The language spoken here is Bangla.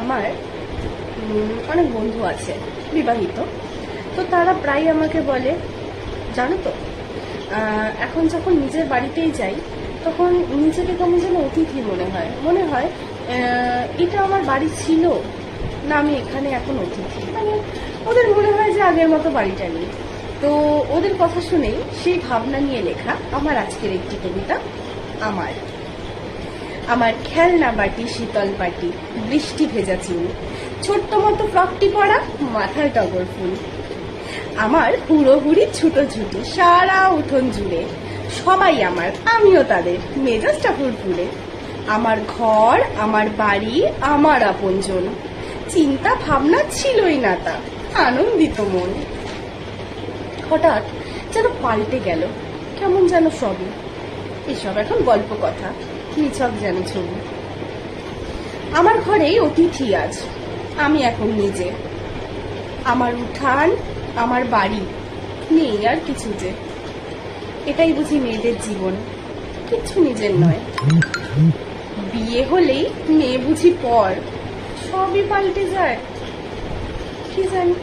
আমার অনেক বন্ধু আছে বিবাহিত, তো তারা প্রায় আমাকে বলে, জানো তো এখন যখন নিজের বাড়িতেই যাই তখন নিজেকে কেমন যেন অতিথি মনে হয় এটা আমার বাড়ি ছিল না, আমি এখানে এখন অতিথি। মানে ওদের মনে হয় যে আগের মতো বাড়িটা নেই। তো ওদের কথা শুনেই সেই ভাবনা নিয়ে লেখা আমার আজকের একটি কবিতা। আমার আমার খেলনা বাটি, শীতল পাটি, বৃষ্টি ভেজা চুল, ছোট্ট মতো ফ্রকটি পরা, মাথায় টগর ফুল। আমার হুড়োহুড়ি ছুটোছুটি সারা উঠোন জুড়ে, সবাই আমার, আমিও তাদের, মেজাজটা ফুরফুরে। আমার ঘর, আমার বাড়ি, আমার আপনজন, চিন্তা ভাবনা ছিলই না তা, আনন্দিত মন। হঠাৎ যেন পাল্টে গেল কেমন যেন সবই, এসব এখন গল্প কথা, নিছক যেন ছবি। আমার ঘরেই অতিথি আজ, আমি এখন নিজে, আমার উঠান, আমার বাড়ি, নেই আর কিছু যে। এটাই বুঝি মেয়েদের জীবন, কিছু নিজের নয়। বিয়ে হলেই মেয়ে বুঝি পর, সবই পাল্টে যায়, কি জানি।